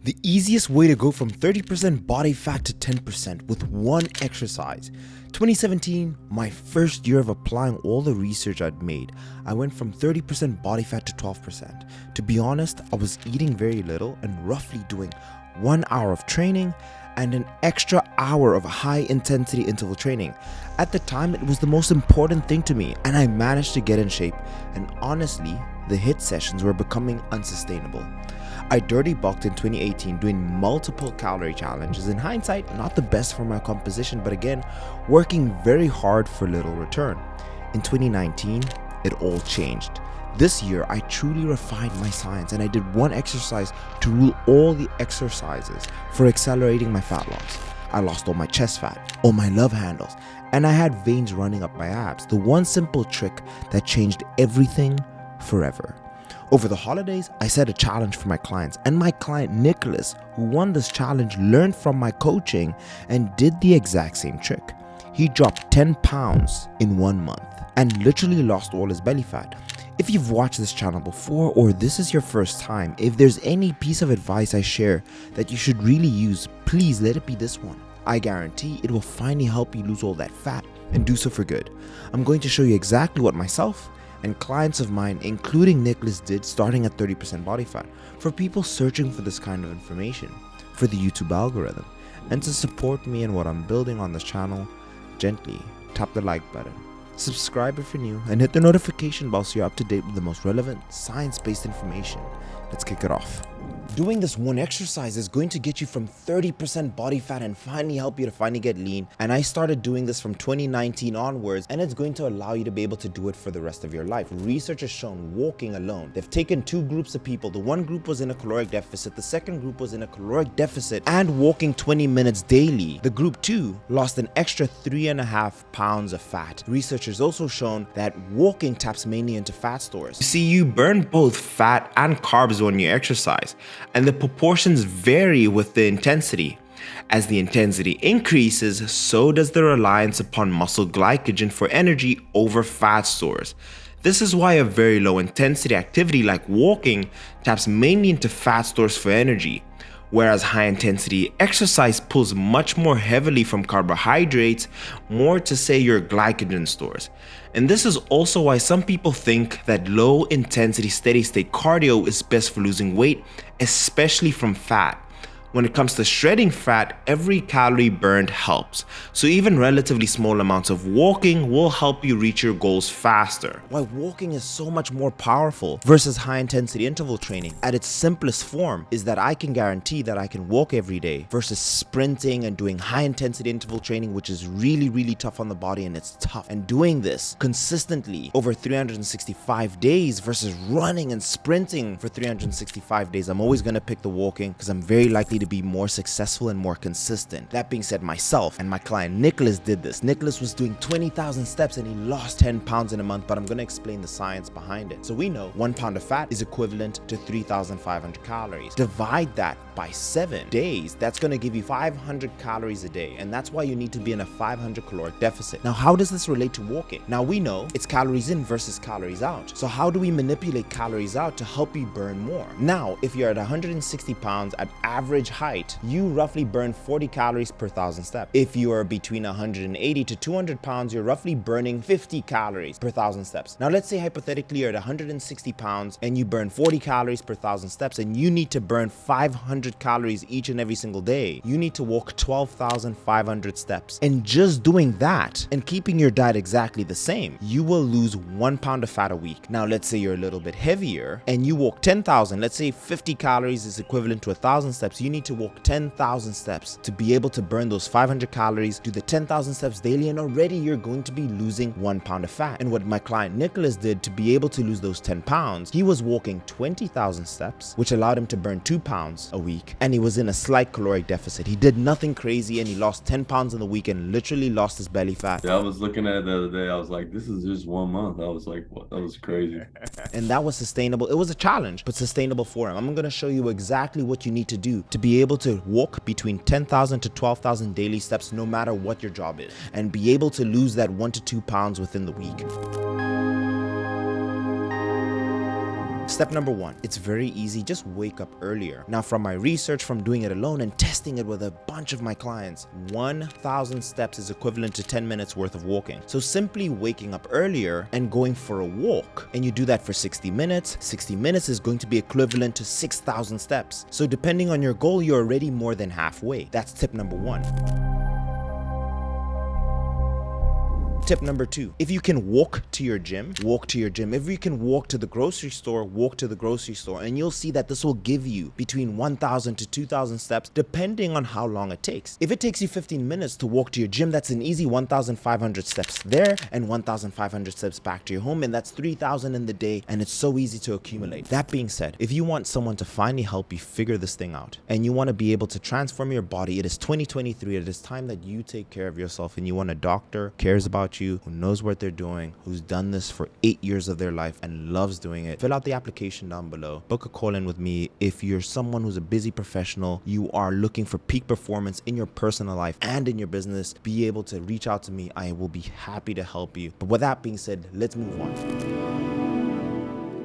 The easiest way to go from 30% body fat to 10% with one exercise. 2017, my first year of applying all the research I'd made, I went from 30% body fat to 12%. To be honest, I was eating very little and roughly doing 1 hour of training and an extra hour of high intensity interval training. At the time, it was the most important thing to me, and I managed to get in shape, and honestly, the HIIT sessions were becoming unsustainable. I dirty bulked in 2018 doing multiple calorie challenges. In hindsight, not the best for my composition, but again, working very hard for little return. In 2019, it all changed. This year, I truly refined my science and I did one exercise to rule all the exercises for accelerating my fat loss. I lost all my chest fat, all my love handles, and I had veins running up my abs. The one simple trick that changed everything forever. Over the holidays, I set a challenge for my clients, and my client Nicholas, who won this challenge, learned from my coaching and did the exact same trick. He dropped 10 pounds in 1 month and literally lost all his belly fat. If you've watched this channel before or this is your first time, if there's any piece of advice I share that you should really use, please let it be this one. I guarantee it will finally help you lose all that fat and do so for good. I'm going to show you exactly what myself and clients of mine, including Nicholas, did starting at 30% body fat for people searching for this kind of information, for the YouTube algorithm, and to support me in what I'm building on this channel. Gently tap the like button, subscribe if you're new, and hit the notification bell so you're up to date with the most relevant science-based information. Let's kick it off. Doing this one exercise is going to get you from 30% body fat and finally help you to finally get lean. And I started doing this from 2019 onwards, and it's going to allow you to be able to do it for the rest of your life. Research has shown walking alone. They've taken two groups of people. The one group was in a caloric deficit. The second group was in a caloric deficit and walking 20 minutes daily. The group 2 lost an extra 3.5 pounds of fat. Research has also shown that walking taps mainly into fat stores. You see, you burn both fat and carbs when you exercise, and the proportions vary with the intensity. As the intensity increases, so does the reliance upon muscle glycogen for energy over fat stores. This is why a very low intensity activity like walking taps mainly into fat stores for energy, whereas high intensity exercise pulls much more heavily from carbohydrates, more to say your glycogen stores. And this is also why some people think that low intensity steady state cardio is best for losing weight, especially from fat. When it comes to shredding fat, every calorie burned helps. So even relatively small amounts of walking will help you reach your goals faster. Why walking is so much more powerful versus high intensity interval training at its simplest form is that I can guarantee that I can walk every day versus sprinting and doing high intensity interval training, which is really tough on the body, and it's tough. And doing this consistently over 365 days versus running and sprinting for 365 days, I'm always going to pick the walking because I'm very likely to be more successful and more consistent. That being said, myself and my client Nicholas did this. Nicholas was doing 20,000 steps and he lost 10 pounds in a month, but I'm going to explain the science behind it. So we know 1 pound of fat is equivalent to 3,500 calories. Divide that by 7 days, that's going to give you 500 calories a day, and that's why you need to be in a 500 caloric deficit. Now, how does this relate to walking? Now, we know it's calories in versus calories out. So how do we manipulate calories out to help you burn more? Now, if you're at 160 pounds at average height, you roughly burn 40 calories per 1,000 steps. If you are between 180 to 200 pounds, you're roughly burning 50 calories per 1,000 steps. Now, let's say hypothetically you're at 160 pounds and you burn 40 calories per 1,000 steps, and you need to burn 500 calories each and every single day. You need to walk 12,500 steps. And just doing that and keeping your diet exactly the same, you will lose 1 pound of fat a week. Now, let's say you're a little bit heavier and you walk 10,000, let's say 50 calories is equivalent to 1,000 steps. You need to walk 10,000 steps to be able to burn those 500 calories, do the 10,000 steps daily, and already you're going to be losing 1 pound of fat. And what my client Nicholas did to be able to lose those 10 pounds, he was walking 20,000 steps, which allowed him to burn 2 pounds a week, and he was in a slight caloric deficit. He did nothing crazy and he lost 10 pounds in the week and literally lost his belly fat. Yeah, I was looking at it the other day. I was like, this is just 1 month. I was like, what? That was crazy. And that was sustainable. It was a challenge, but sustainable for him. I'm going to show you exactly what you need to do to be able to walk between 10,000 to 12,000 daily steps no matter what your job is, and be able to lose that 1 to 2 pounds within the week. Step number 1, it's very easy, just wake up earlier. Now from my research, from doing it alone and testing it with a bunch of my clients, 1,000 steps is equivalent to 10 minutes worth of walking. So simply waking up earlier and going for a walk, and you do that for 60 minutes, 60 minutes is going to be equivalent to 6,000 steps. So depending on your goal, you're already more than halfway. That's tip number 1. Tip number 2, if you can walk to your gym, walk to your gym. If you can walk to the grocery store, walk to the grocery store, and you'll see that this will give you between 1,000 to 2,000 steps depending on how long it takes. If it takes you 15 minutes to walk to your gym, that's an easy 1,500 steps there and 1,500 steps back to your home, and that's 3,000 in the day, and it's so easy to accumulate. That being said, if you want someone to finally help you figure this thing out and you want to be able to transform your body, it is 2023. It is time that you take care of yourself, and you want a doctor who cares about you, who knows what they're doing, who's done this for 8 years of their life and loves doing it. Fill out the application down below. Book a call in with me. If you're someone who's a busy professional, you are looking for peak performance in your personal life and in your business, be able to reach out to me. I will be happy to help you. But with that being said, let's move on.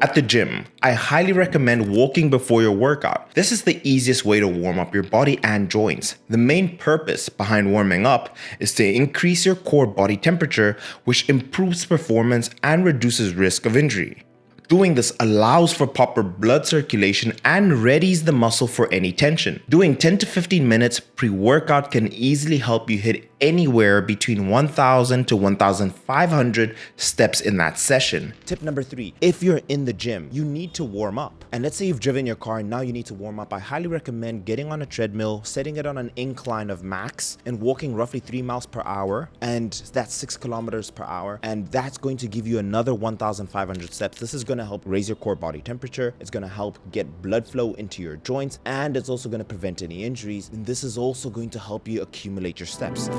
At the gym, I highly recommend walking before your workout. This is the easiest way to warm up your body and joints. The main purpose behind warming up is to increase your core body temperature, which improves performance and reduces risk of injury. Doing this allows for proper blood circulation and readies the muscle for any tension. Doing 10 to 15 minutes pre-workout can easily help you hit anywhere between 1,000 to 1,500 steps in that session. Tip number 3, if you're in the gym, you need to warm up. And let's say you've driven your car and now you need to warm up. I highly recommend getting on a treadmill, setting it on an incline of max and walking roughly 3 miles per hour. And that's 6 kilometers per hour. And that's going to give you another 1,500 steps. This is going to help raise your core body temperature. It's going to help get blood flow into your joints, and it's also going to prevent any injuries. And this is also going to help you accumulate your steps.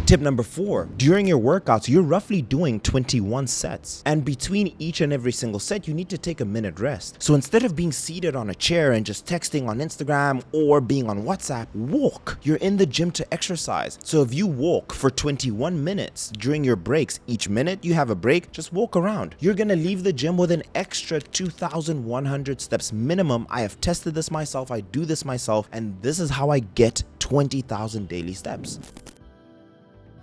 Tip number 4, during your workouts, you're roughly doing 21 sets. And between each and every single set, you need to take a minute rest. So instead of being seated on a chair and just texting on Instagram or being on WhatsApp, walk. You're in the gym to exercise. So if you walk for 21 minutes during your breaks, each minute you have a break, just walk around. You're gonna leave the gym with an extra 2,100 steps minimum. I have tested this myself, I do this myself, and this is how I get 20,000 daily steps.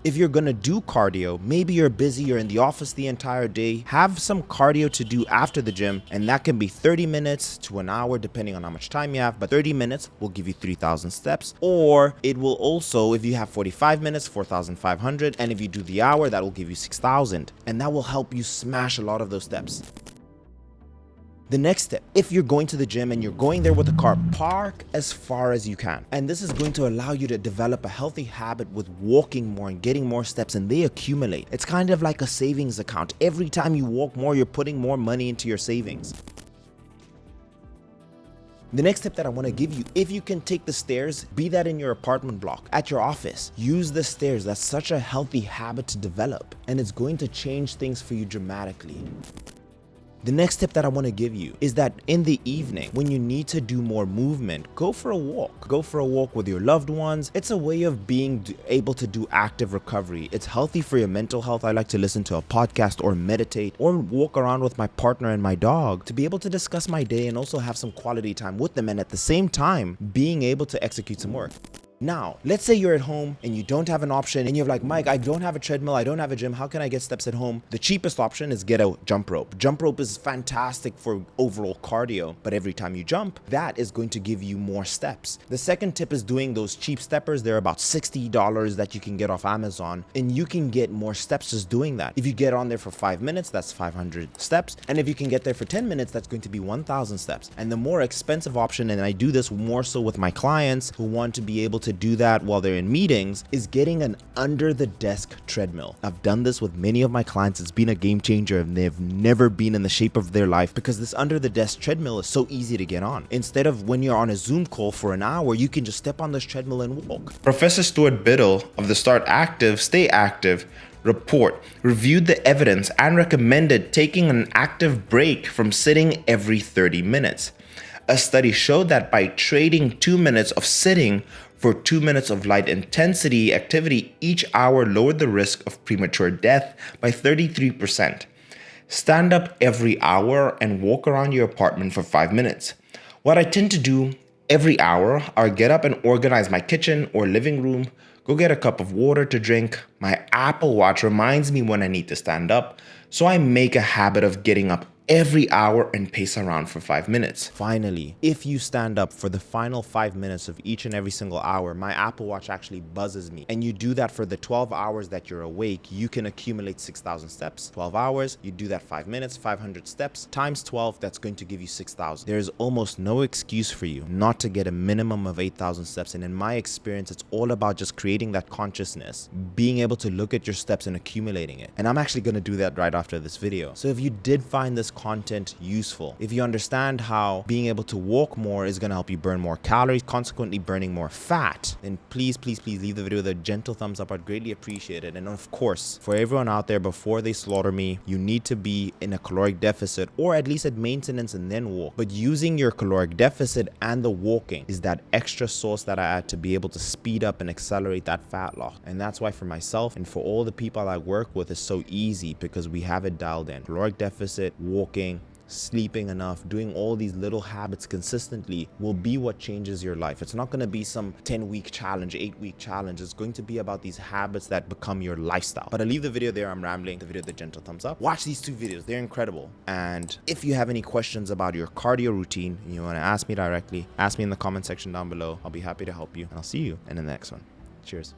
If you're gonna do cardio, maybe you're busy, you're in the office the entire day, have some cardio to do after the gym, and that can be 30 minutes to an hour depending on how much time you have, but 30 minutes will give you 3,000 steps, or it will also, if you have 45 minutes, 4,500, and if you do the hour, that will give you 6,000, and that will help you smash a lot of those steps. The next step, if you're going to the gym and you're going there with a car, park as far as you can. And this is going to allow you to develop a healthy habit with walking more and getting more steps, and they accumulate. It's kind of like a savings account. Every time you walk more, you're putting more money into your savings. The next tip that I want to give you, if you can take the stairs, be that in your apartment block, at your office, use the stairs. That's such a healthy habit to develop, and it's going to change things for you dramatically. The next tip that I want to give you is that in the evening, when you need to do more movement, go for a walk. Go for a walk with your loved ones. It's a way of being able to do active recovery. It's healthy for your mental health. I like to listen to a podcast or meditate or walk around with my partner and my dog to be able to discuss my day and also have some quality time with them, and at the same time, being able to execute some work. Now, let's say you're at home and you don't have an option and you're like, Mike, I don't have a treadmill, I don't have a gym, how can I get steps at home? The cheapest option is get a jump rope. Jump rope is fantastic for overall cardio, but every time you jump, that is going to give you more steps. The second tip is doing those cheap steppers. They're about $60 that you can get off Amazon, and you can get more steps just doing that. If you get on there for 5 minutes, that's 500 steps. And if you can get there for 10 minutes, that's going to be 1,000 steps. And the more expensive option, and I do this more so with my clients who want to be able to do that while they're in meetings, is getting an under the desk treadmill. I've done this with many of my clients. It's been a game changer, and they've never been in the shape of their life because this under the desk treadmill is so easy to get on. Instead of when you're on a Zoom call for an hour, you can just step on this treadmill and walk. Professor Stuart Biddle of the Start Active, Stay Active report reviewed the evidence and recommended taking an active break from sitting every 30 minutes. A study showed that by trading 2 minutes of sitting for 2 minutes of light intensity activity each hour lowered the risk of premature death by 33%. Stand up every hour and walk around your apartment for 5 minutes. What I tend to do every hour are get up and organize my kitchen or living room, go get a cup of water to drink. My Apple Watch reminds me when I need to stand up, so I make a habit of getting up every hour and pace around for 5 minutes. Finally, if you stand up for the final 5 minutes of each and every single hour, my Apple Watch actually buzzes me. And you do that for the 12 hours that you're awake, you can accumulate 6,000 steps. 12 hours, you do that 5 minutes, 500 steps, times 12, that's going to give you 6,000. There's almost no excuse for you not to get a minimum of 8,000 steps. And in my experience, it's all about just creating that consciousness, being able to look at your steps and accumulating it. And I'm actually going to do that right after this video. So if you did find this content useful, if you understand how being able to walk more is going to help you burn more calories, consequently burning more fat, then please leave the video with a gentle thumbs up. I'd greatly appreciate it. And of course, for everyone out there, before they slaughter me, you need to be in a caloric deficit or at least at maintenance and then walk. But using your caloric deficit and the walking is that extra sauce that I add to be able to speed up and accelerate that fat loss. And that's why for myself and for all the people I work with, it's so easy because we have it dialed in. Caloric deficit, walking, sleeping enough, doing all these little habits consistently will be what changes your life. It's not going to be some 10-week challenge, 8-week challenge. It's going to be about these habits that become your lifestyle. But I leave the video there. I'm rambling. The video, the gentle thumbs up. Watch these 2 videos. They're incredible. And if you have any questions about your cardio routine and you want to ask me directly, ask me in the comment section down below. I'll be happy to help you. And I'll see you in the next one. Cheers.